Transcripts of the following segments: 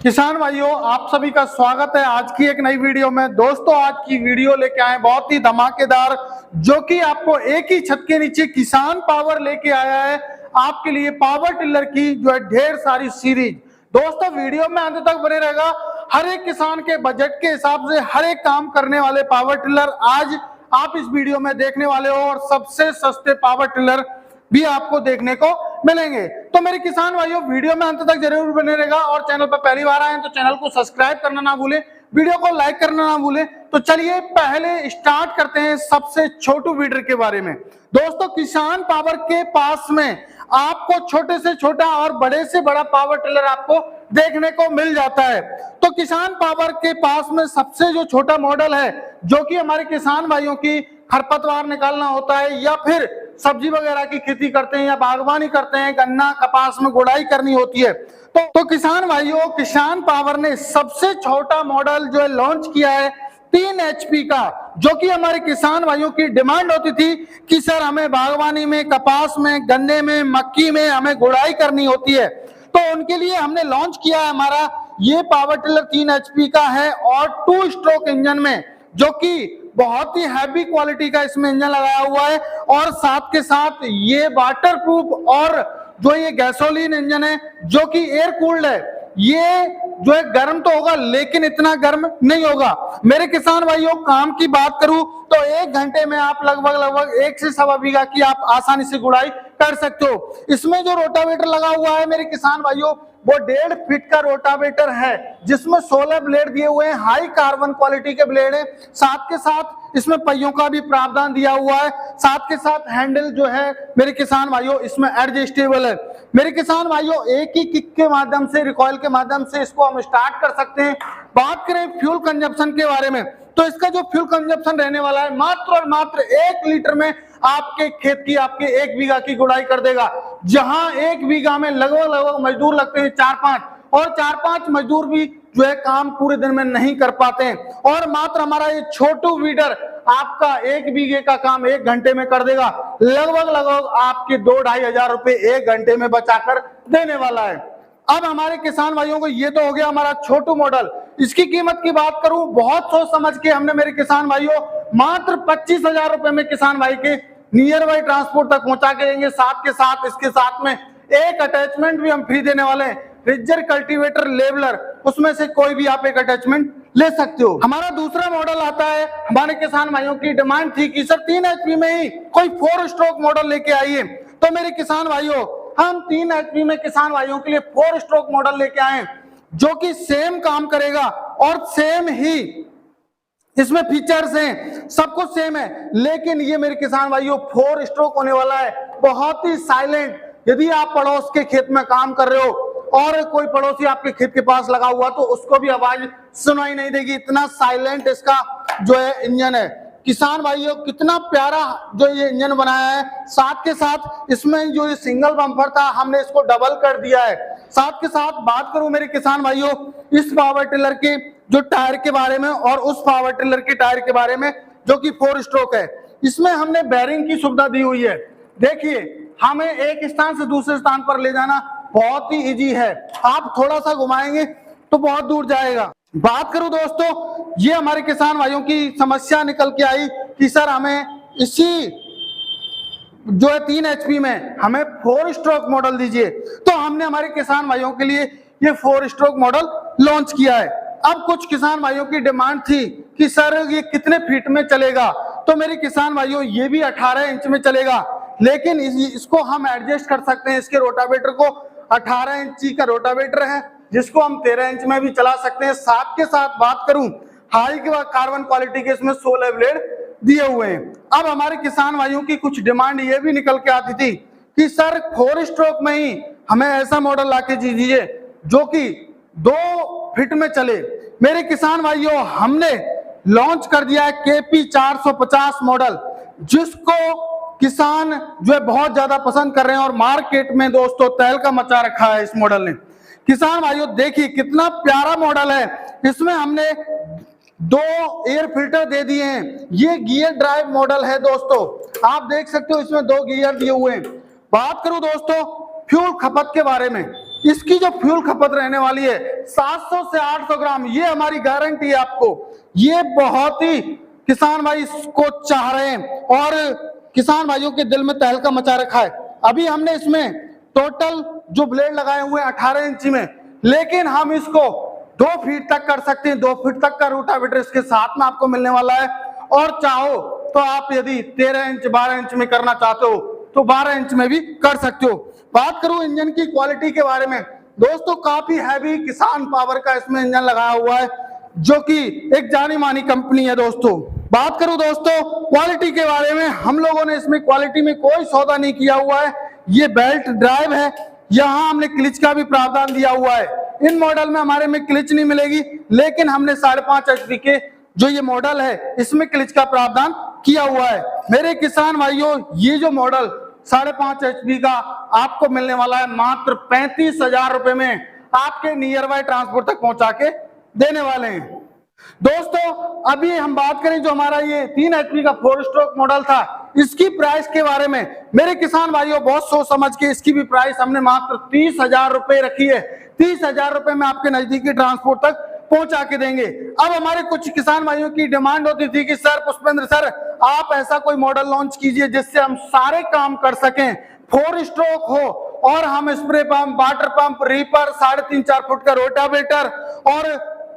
किसान भाइयों, आप सभी का स्वागत है आज की एक नई वीडियो में। दोस्तों, आज की वीडियो लेके आए बहुत ही धमाकेदार, जो कि आपको एक ही छत के नीचे किसान पावर लेके आया है आपके लिए पावर टिलर की जो है ढेर सारी सीरीज। दोस्तों, वीडियो में अंत तक बने रहेगा। हर एक किसान के बजट के हिसाब से हर एक काम करने वाले पावर टिलर आज आप इस वीडियो में देखने वाले हो, और सबसे सस्ते पावर टिलर भी आपको देखने को मिलेंगे। तो मेरे किसान भाइयों, वीडियो में अंत तक जरूर बने रहेगा, और चैनल पर पहली बार आए तो चैनल को सब्सक्राइब करना ना भूलें, वीडियो को लाइक करना ना भूलें। तो चलिए पहले स्टार्ट करते हैं सबसे छोटू वीडर के बारे में। दोस्तों, किसान पावर के पास में आपको छोटे से छोटा और बड़े से बड़ा पावर टिलर आपको देखने को मिल जाता है। तो किसान पावर के पास में सबसे जो छोटा मॉडल है, जो कि हमारे किसान भाइयों की खरपतवार निकालना होता है, या फिर सब्जी वगैरह की खेती करते हैं, या बागवानी करते हैं, गन्ना कपास में गुड़ाई करनी होती है, तो किसान भाइयों, किसान पावर ने सबसे छोटा मॉडल जो है लॉन्च किया है 3 HP का, जो कि हमारे किसान भाइयों की डिमांड होती थी कि सर हमें बागवानी में, कपास में, गन्ने में, मक्की में हमें गुड़ाई करनी होती है। तो उनके लिए हमने लॉन्च किया है हमारा ये पावर टिलर 3 HP का है, और 2 स्ट्रोक इंजन में, जो कि बहुत ही हैवी क्वालिटी का इसमें इंजन लगाया हुआ है, और साथ के साथ ये वाटर प्रूफ, और जो ये गैसोलीन इंजन है जो कि एयर कूल्ड है। ये जो है गर्म तो होगा, लेकिन इतना गर्म नहीं होगा। मेरे किसान भाइयों, काम की बात करूं तो 1 घंटे में आप लगभग 1 से सवा बीघा की आप आसानी से गुड़ाई कर सकते हो। इसमें जो रोटावेटर लगा हुआ है मेरे किसान भाइयों, वो 1.5 फीट का रोटावेटर है, जिसमें 16 ब्लेड दिए हुए हैं, हाई कार्बन क्वालिटी के ब्लेड है। साथ के साथ इसमें पहियों का भी प्रावधान दिया हुआ है। साथ के साथ हैंडल जो है मेरे किसान भाइयों इसमें एडजस्टेबल है। मेरे किसान भाइयों, एक ही किक के माध्यम से, रिकॉइल के माध्यम से इसको हम स्टार्ट कर सकते हैं। बात करें फ्यूल कंजप्शन के बारे में, तो इसका जो फ्यूल कंजप्शन रहने वाला है मात्र और मात्र 1 लीटर में आपके खेत की, आपके 1 बीघा की गुड़ाई कर देगा। जहां 1 बीघा में लगभग मजदूर लगते हैं 4-5, और 4-5 मजदूर भी जो है काम पूरे दिन में नहीं कर पाते हैं, और मात्र हमारा ये छोटू वीडर आपका 1 बीघे का काम 1 घंटे में कर देगा। लगभग आपके 2-2.5 हजार रुपए 1 घंटे में बचाकर देने वाला है। अब हमारे किसान भाइयों को ये तो हो गया हमारा छोटू मॉडल। इसकी कीमत की बात करूं, बहुत सोच समझ के हमने मेरे किसान भाइयों मात्र 25,000 रुपए में किसान भाई के नियर बाई ट्रांसपोर्ट तक पहुंचा के देंगे। साथ के साथ इसके साथ में एक अटैचमेंट भी हम फ्री देने वाले हैं, रिजर कल्टीवेटर लेवलर, उसमें से कोई भी आप एक अटैचमेंट ले सकते हो। हमारा दूसरा मॉडल आता है, हमारे किसान भाइयों की डिमांड थी कि सर 3 HP में ही कोई 4 स्ट्रोक मॉडल लेके आइए। तो मेरे किसान भाइयों, हम 3 HP में किसान भाइयों के लिए 4 स्ट्रोक मॉडल लेके आए, जो कि सेम काम करेगा, और सेम ही इसमें फीचर्स हैं, सब कुछ सेम है। लेकिन ये मेरे किसान भाइयों 4 स्ट्रोक होने वाला है, बहुत ही साइलेंट। यदि आप पड़ोस के खेत में काम कर रहे हो और कोई पड़ोसी आपके खेत के पास लगा हुआ, तो उसको भी आवाज सुनाई नहीं देगी, इतना साइलेंट इसका जो है इंजन है। किसान भाइयों, कितना प्यारा जो ये इंजन बनाया है। साथ के साथ इसमें जो ये सिंगल बम्पर था, हमने इसको डबल कर दिया है। साथ के साथ बात करूं मेरे किसान भाइयों इस पावर टिलर के जो टायर के बारे में, और उस पावर टिलर के टायर के बारे में जो कि 4 स्ट्रोक है, इसमें हमने बैरिंग की सुविधा दी हुई है। देखिए, हमें एक स्थान से दूसरे स्थान पर ले जाना बहुत ही इजी है, आप थोड़ा सा घुमाएंगे तो बहुत दूर जाएगा। बात करूं दोस्तों, ये हमारे किसान भाइयों की समस्या निकल के आई कि सर हमें इसी जो है 3 HP में हमें 4 स्ट्रोक मॉडल दीजिए। तो हमने हमारे किसान भाइयों के लिए ये 4 स्ट्रोक मॉडल लॉन्च किया है। अब कुछ किसान भाइयों की डिमांड थी कि सर ये कितने फीट में चलेगा, तो मेरे किसान भाइयों ये भी 18 इंच में चलेगा, लेकिन इसको हम एडजस्ट कर सकते हैं। इसके रोटावेटर को 18 इंची का रोटावेटर है, जिसको हम 13 इंच में भी चला सकते हैं। साथ के साथ बात करूं, हाई कार्बन क्वालिटी के इसमें 16 ब्लेड दिए हुए हैं। अब हमारे किसान भाइयों की कुछ डिमांड ये भी निकल के आती थी कि सर 4 स्ट्रोक में ही हमें ऐसा मॉडल लाके दीजिए जो कि 2 फीट में चले। मेरे किसान भाइयों, हमने लॉन्च कर दिया है KP 450 मॉडल, जिसको किसान जो है बहुत ज्यादा पसंद कर रहे हैं, और मार्केट में दोस्तों तहलका मचा रखा है इस मॉडल ने। किसान भाइयों देखिए कितना प्यारा मॉडल है। इसमें हमने 2 एयर फिल्टर दे दिए हैं। ये गियर ड्राइव मॉडल है दोस्तों, आप देख सकते हो इसमें 2 गियर दिए हुए हैं। बात करूं दोस्तों फ्यूल खपत के बारे में, इसकी जो फ्यूल खपत रहने वाली है 700 से 800 ग्राम, ये हमारी गारंटी है आपको। ये बहुत ही किसान भाई इसको चाह रहे हैं और किसान भाइयों के दिल में तहलका मचा रखा है। अभी हमने इसमें टोटल जो ब्लेड लगाए हुए हैं 18 इंची में, लेकिन हम इसको 2 फीट तक कर सकते हैं। 2 फीट तक का रोटावेटर इसके साथ में आपको मिलने वाला है। और चाहो तो आप यदि 13 इंच 12 इंच में करना चाहते हो तो 12 इंच में भी कर सकते हो। बात करूं इंजन की क्वालिटी के बारे में, दोस्तों काफी हैवी किसान पावर का इसमें इंजन लगाया हुआ है, जो कि एक जानी मानी कंपनी है। दोस्तों बात करूं दोस्तों क्वालिटी के बारे में, हम लोगों ने इसमें क्वालिटी में कोई सौदा नहीं किया हुआ है। ये बेल्ट ड्राइव है, यहाँ हमने क्लिच का भी प्रावधान दिया हुआ है। इन मॉडल में हमारे में क्लिच नहीं मिलेगी, लेकिन हमने 5.5 HP के जो ये मॉडल है इसमें क्लिच का प्रावधान किया हुआ है। मेरे किसान भाइयों, ये जो मॉडल 5.5 HP का आपको मिलने वाला है मात्र 35,000 रुपए में, आपके नियर बाय ट्रांसपोर्ट तक पहुंचा के देने वाले हैं। दोस्तों अभी हम बात करें जो हमारा ये 3 HP का 4 स्ट्रोक मॉडल था, इसकी प्राइस के बारे में मेरे किसान भाइयों बहुत सोच समझ के इसकी भी प्राइस हमने मात्र 30,000 रुपए रखी है। 30,000 रुपए में आपके नजदीकी ट्रांसपोर्ट तक पहुंचा के देंगे। अब हमारे कुछ किसान भाइयों की डिमांड होती थी कि सर पुष्पेंद्र सर, आप ऐसा कोई मॉडल लॉन्च कीजिए जिससे हम सारे काम कर सकें, 4 स्ट्रोक हो और हम spray pump, water pump, reaper, 3.5-4 foot का रोटावेटर और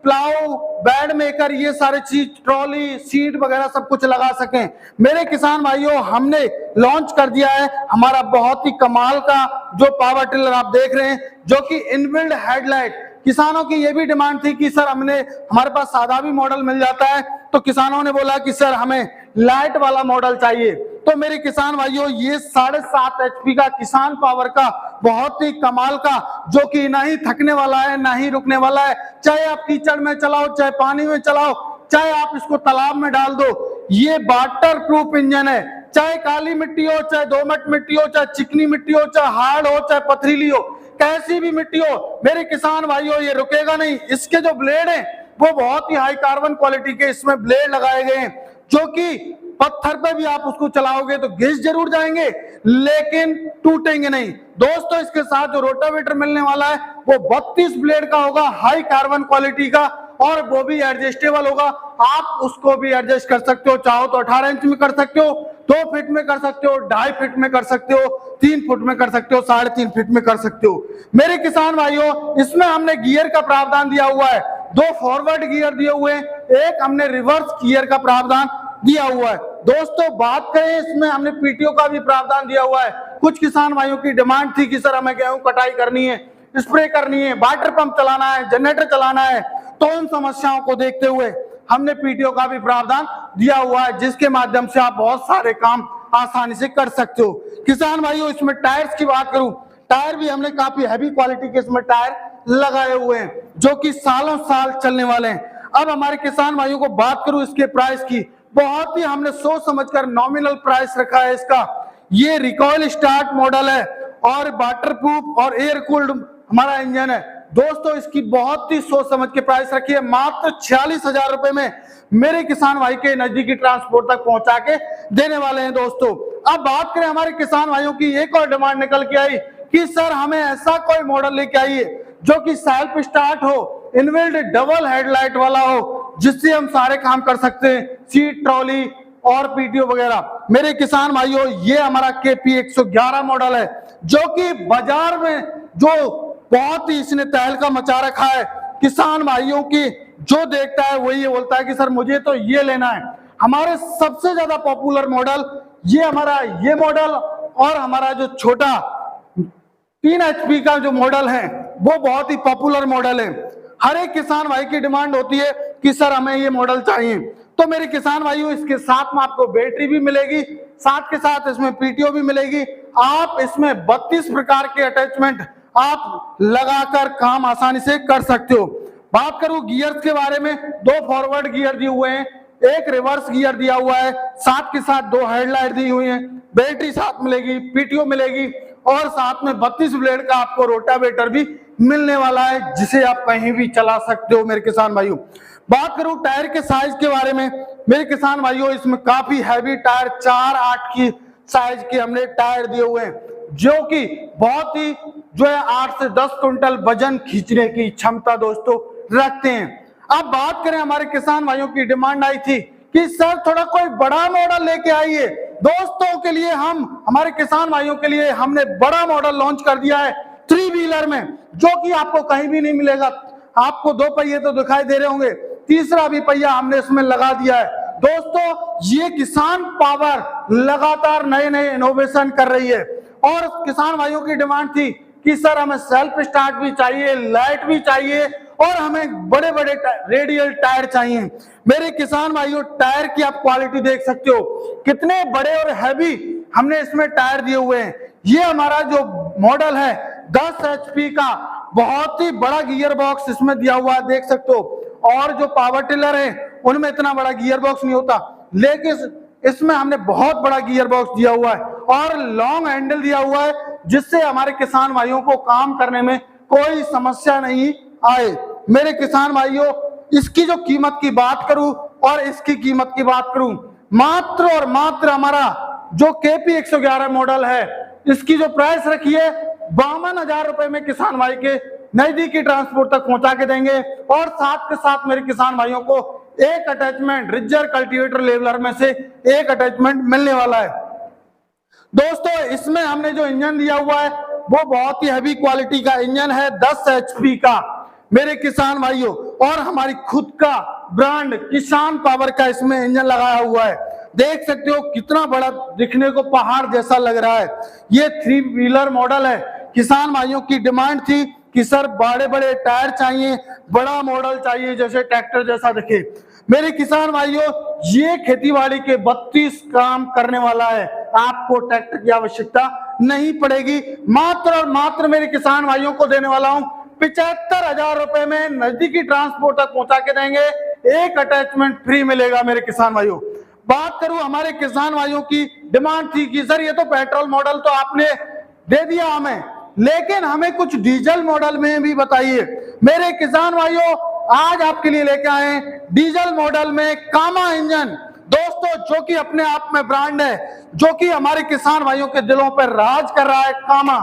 प्लाऊ, बेड मेकर, ये सारी चीज, ट्रॉली, सीट वगैरह सब कुछ लगा सकें। मेरे किसान भाइयों, हमने लॉन्च कर दिया है हमारा बहुत ही कमाल का जो पावर टिलर आप देख रहे हैं, जो कि इनबिल्ड हेडलाइट। किसानों की ये भी डिमांड थी कि सर हमारे पास सादा भी मॉडल मिल जाता है, तो किसानों ने बोला कि सर हमें लाइट वाला मॉडल चाहिए। तो मेरे किसान भाइयों, ये 7.5 HP का किसान पावर का बहुत ही कमाल का, जो कि ना ही थकने वाला है ना ही रुकने वाला है। चाहे आप कीचड़ में चलाओ, चाहे पानी में चलाओ, चाहे आप इसको तालाब में डाल दो, ये वाटर प्रूफ इंजन है। चाहे काली मिट्टी हो, चाहे दोमट मिट्टी हो, चाहे चिकनी मिट्टी हो, चाहे हार्ड हो, चाहे पथरीली हो, कैसी भी मिट्टी हो, मेरे किसान भाइयों ये रुकेगा नहीं। इसके जो ब्लेड हैं वो बहुत ही हाई कार्बन क्वालिटी के इसमें ब्लेड लगाए गए हैं, जो कि पत्थर पे भी आप उसको चलाओगे तो घिस जरूर जाएंगे, लेकिन टूटेंगे नहीं। दोस्तों इसके साथ जो रोटावेटर मिलने वाला है वो 32 ब्लेड का होगा, हाई कार्बन क्वालिटी का, और वो भी एडजस्टेबल होगा। आप उसको भी एडजस्ट कर सकते हो, चाहो तो 18 इंच में कर सकते हो, 2 फीट में कर सकते हो, 2.5 फीट में कर सकते हो, 3 फुट में कर सकते हो, 3.5 फीट में कर सकते हो। मेरे किसान भाइयों, इसमें हमने गियर का प्रावधान दिया हुआ है, 2 फॉरवर्ड गियर दिए हुए हैं, एक हमने रिवर्स गियर का प्रावधान दिया हुआ है। दोस्तों बात करें, इसमें हमने पीटीओ का भी प्रावधान दिया हुआ है। कुछ किसान भाइयों की डिमांड थी कि सर हमें गेहूं कटाई करनी है, स्प्रे करनी है, वाटर पंप चलाना है, जनरेटर चलाना है, तो उन समस्याओं को देखते हुए हमने पीटीओ का भी प्रावधान दिया हुआ है, जिसके माध्यम से आप बहुत सारे काम आसानी से कर सकते हो। किसान भाइयों, इसमें टायर्स की बात करूं, टायर भी हमने काफी हैवी क्वालिटी के इसमें टायर लगाए हुए हैं, जो कि सालों साल चलने वाले हैं। अब हमारे किसान भाइयों को बात करूं इसके प्राइस की, बहुत ही हमने सोच समझकर नॉमिनल प्राइस रखा है इसका। ये रिकॉइल स्टार्ट मॉडल है और वाटरप्रूफ और एयर कूल्ड हमारा इंजन है। दोस्तों इसकी बहुत ही सोच समझ के प्राइस रखी है, मात्र 46,000 रुपए में मेरे किसान भाई के नजदीकी ट्रांसपोर्ट तक पहुंचा के देने वाले हैं। दोस्तों अब बात करें हमारे किसान भाइयों की, एक और डिमांड निकल के आई कि सर हमें ऐसा कोई मॉडल लेके आइए जो कि सेल्फ स्टार्ट हो, इनबिल्ट डबल हेडलाइट वाला हो, जिससे हम सारे काम कर सकते हैं, सीट, ट्रॉली और पीटीओ वगैरह। मेरे किसान भाइयों, ये हमारा KP 111 मॉडल है, जो कि बाजार में जो बहुत ही इसने तहलका मचा रखा है। किसान भाइयों की जो देखता है वही बोलता है कि सर मुझे तो ये लेना है। हमारे सबसे ज्यादा पॉपुलर मॉडल ये हमारा ये मॉडल, और हमारा जो छोटा 3 HP का जो मॉडल है वो बहुत ही पॉपुलर मॉडल है। हर एक किसान भाई की डिमांड होती है कि सर हमें ये मॉडल चाहिए। तो मेरे किसान भाइयों, इसके साथ में आपको बैटरी भी मिलेगी, साथ के साथ इसमें पीटीओ भी मिलेगी। आप इसमें 32 प्रकार के अटैचमेंट आप लगाकर काम आसानी से कर सकते हो। बात करूं गियर्स के बारे में, 2 फॉरवर्ड गियर दिए हुए हैं, एक रिवर्स गियर दिया हुआ है, साथ के साथ 2 हेडलाइट दी हुई है, बैटरी साथ मिलेगी, पीटीओ मिलेगी, और साथ में 32 ब्लेड का आपको रोटावेटर भी मिलने वाला है, जिसे आप कहीं भी चला सकते हो। मेरे किसान भाइयों, बात करूं टायर के साइज के बारे में, मेरे किसान भाइयों इसमें काफी हैवी टायर 4/8 की साइज के हमने टायर दिए हुए हैं, जो कि बहुत ही जो है 8 से 10 क्विंटल वजन खींचने की क्षमता दोस्तों रखते हैं। अब बात करें, हमारे किसान भाइयों की डिमांड आई थी कि सर थोड़ा कोई बड़ा मॉडल लेके आइए। दोस्तों के लिए हमारे किसान भाइयों के लिए हमने बड़ा मॉडल लॉन्च कर दिया है 3 व्हीलर में, जो कि आपको कहीं भी नहीं मिलेगा। आपको 2 पहिए तो दिखाई दे रहे होंगे, तीसरा भी पहिया हमने इसमें लगा दिया है। दोस्तों ये किसान पावर लगातार नए नए इनोवेशन कर रही है और किसान भाइयों की डिमांड थी कि सर हमें सेल्फ स्टार्ट भी चाहिए, लाइट भी चाहिए और हमें बड़े बड़े रेडियल टायर चाहिए। मेरे किसान भाइयों, टायर की आप क्वालिटी देख सकते हो, कितने बड़े और हैवी हमने इसमें टायर दिए हुए हैं। ये हमारा जो मॉडल है 10 HP का, बहुत ही बड़ा गियर बॉक्स इसमें दिया हुआ है, देख सकते हो। और जो पावर टिलर है उनमें इतना बड़ा गियर बॉक्स नहीं होता, लेकिन इसमें हमने बहुत बड़ा गियर बॉक्स दिया हुआ है और लॉन्ग हैंडल दिया हुआ है, जिससे हमारे किसान भाइयों को काम करने में कोई समस्या नहीं आए। मेरे किसान भाइयों, इसकी जो कीमत की बात करूं और इसकी कीमत की बात करूं, मात्र और मात्र हमारा जो KP 111 मॉडल है, इसकी जो प्राइस रखी है 52,000 रुपए में किसान भाई के नजदीकी ट्रांसपोर्ट तक पहुंचा के देंगे। और साथ के साथ मेरे किसान भाइयों को एक अटैचमेंट रिजर कल्टीवेटर लेवलर में से एक अटैचमेंट मिलने वाला है। दोस्तों इसमें हमने जो इंजन दिया हुआ है वो बहुत ही हैवी क्वालिटी का इंजन है, 10 HP का मेरे किसान भाइयों, और हमारी खुद का ब्रांड किसान पावर का इसमें इंजन लगाया हुआ है। देख सकते हो कितना बड़ा, दिखने को पहाड़ जैसा लग रहा है। ये 3 व्हीलर मॉडल है। किसान भाइयों की डिमांड थी कि सर बड़े बड़े टायर चाहिए, बड़ा मॉडल चाहिए, जैसे ट्रैक्टर जैसा दिखे। मेरे किसान भाइयों, ये खेतीबाड़ी के 32 काम करने वाला है, आपको ट्रैक्टर की आवश्यकता नहीं पड़ेगी। मात्र और मात्र मेरे किसान भाइयों को देने वाला हूं 75,000 रुपए में नजदीकी ट्रांसपोर्ट तक पहुंचा के देंगे, एक अटैचमेंट फ्री मिलेगा मेरे किसान भाइयों। बात करूं, हमारे किसान भाइयों की डिमांड थी कि सर ये तो पेट्रोल मॉडल तो आपने दे दिया हमें, लेकिन हमें कुछ डीजल मॉडल में भी बताइए। मेरे किसान भाइयों, आज आपके लिए लेके आए डीजल मॉडल में कामा इंजन, दोस्तों जो कि अपने आप में ब्रांड है, जो कि हमारे किसान भाइयों के दिलों पर राज कर रहा है। कामा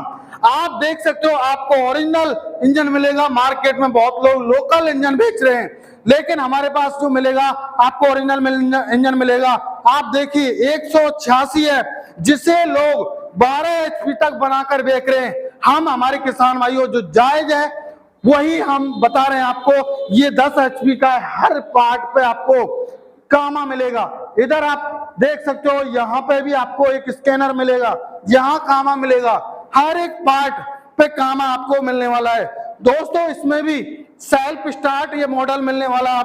आप देख सकते हो, आपको ओरिजिनल इंजन मिलेगा। मार्केट में बहुत लोग लोकल इंजन बेच रहे हैं, लेकिन हमारे पास जो मिलेगा आपको ओरिजिनल इंजन मिलेगा। आप देखिए 186 है, जिसे लोग 12 HP तक बनाकर बेच रहे हैं। हम हमारे किसान भाइयों जो जायज है वही हम बता रहे हैं आपको। ये 10 HP का है, हर पार्ट पे आपको कामा मिलेगा। इधर आप देख सकते हो, यहाँ पे भी आपको एक स्कैनर मिलेगा, यहाँ कामा मिलेगा, हर एक पार्ट पे कामा आपको मिलने वाला है। दोस्तों इसमें भी सेल्फ स्टार्ट ये मॉडल मिलने वाला है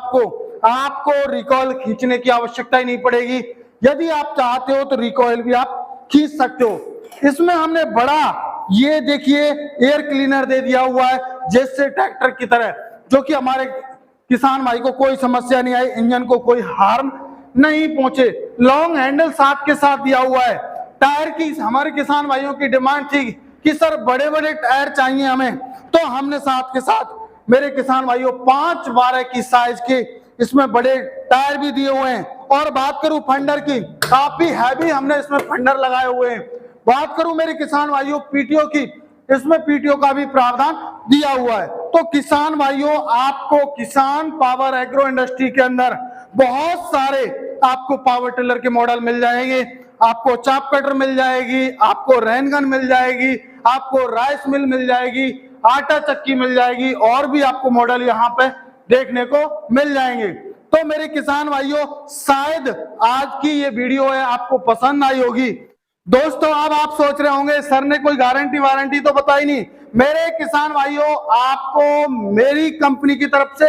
आपको रिकॉइल खींचने की आवश्यकता ही नहीं पड़ेगी। यदि आप चाहते हो तो रिकॉइल भी आप खींच सकते हो। इसमें हमने बड़ा, ये देखिए एयर क्लीनर दे दिया हुआ है, जैसे ट्रैक्टर की तरह, जो कि हमारे किसान भाई को कोई समस्या नहीं आई, इंजन को कोई हार्म नहीं पहुंचे। लॉन्ग हैंडल साथ के साथ दिया हुआ है। टायर की हमारे किसान भाइयों की डिमांड थी कि सर बड़े बड़े टायर चाहिए हमें, तो हमने साथ के साथ मेरे किसान भाइयों 5/12 की साइज के इसमें बड़े टायर भी दिए हुए हैं। और बात करूं फंडर की, काफी हैवी हमने इसमें फंडर लगाए हुए हैं। बात करूं मेरे किसान भाइयों PTO की, इसमें PTO का भी प्रावधान दिया हुआ है। तो किसान भाइयों, आपको किसान पावर एग्रो इंडस्ट्री के अंदर बहुत सारे आपको पावर टिलर के मॉडल मिल जाएंगे। आपको चाप कटर मिल जाएगी, आपको रेन गन मिल जाएगी, आपको राइस मिल मिल जाएगी, आटा चक्की मिल जाएगी, और भी आपको मॉडल यहाँ पे देखने को मिल जाएंगे। तो मेरे किसान भाइयों, शायद आज की ये वीडियो है आपको पसंद आई होगी। दोस्तों अब आप सोच रहे होंगे सर ने कोई गारंटी वारंटी तो बताई नहीं। मेरे किसान भाइयों, आपको मेरी कंपनी की तरफ से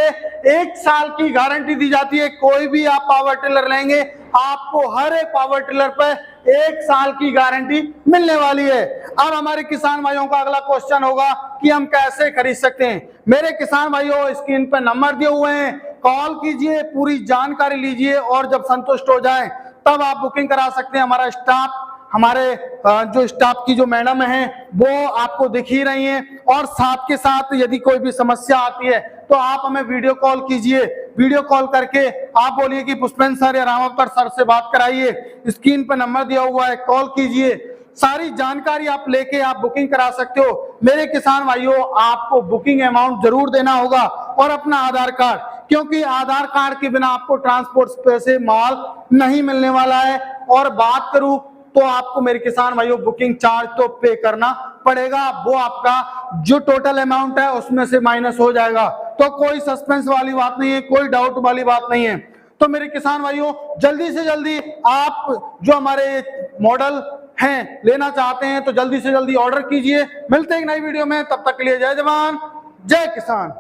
1 साल की गारंटी दी जाती है। कोई भी आप पावर टिलर लेंगे, आपको हर एक पावर टिलर पर 1 साल की गारंटी मिलने वाली है। अब हमारे किसान भाइयों का अगला क्वेश्चन होगा कि हम कैसे खरीद सकते हैं। मेरे किसान भाइयों, स्क्रीन पर नंबर दिए हुए हैं, कॉल कीजिए, पूरी जानकारी लीजिए, और जब संतुष्ट हो जाएं तब आप बुकिंग करा सकते हैं। हमारा स्टाफ, हमारे जो स्टाफ की जो मैडम है वो आपको दिख ही रही हैं। और साथ के साथ यदि कोई भी समस्या आती है तो आप हमें वीडियो कॉल कीजिए। वीडियो कॉल करके आप बोलिए कि पुष्पेंद्र सर या राम अवतार सर से बात कराइए। स्क्रीन पर नंबर दिया हुआ है, कॉल कीजिए। सारी जानकारी आप लेके आप बुकिंग करा सकते हो। मेरे किसान भाइयों, आपको बुकिंग अमाउंट जरूर देना होगा और अपना आधार कार्ड, क्योंकि आधार कार्ड के बिना आपको ट्रांसपोर्ट से माल नहीं मिलने वाला है। और बात करूं तो आपको मेरे किसान भाइयों बुकिंग चार्ज तो पे करना पड़ेगा, वो आपका जो टोटल अमाउंट है उसमें से माइनस हो जाएगा। तो कोई सस्पेंस वाली बात नहीं है, कोई डाउट वाली बात नहीं है। तो मेरे किसान भाइयों, जल्दी से जल्दी आप जो हमारे मॉडल हैं लेना चाहते हैं तो जल्दी से जल्दी ऑर्डर कीजिए। मिलते हैं एक नई वीडियो में, तब तक के लिए जय जवान जय किसान।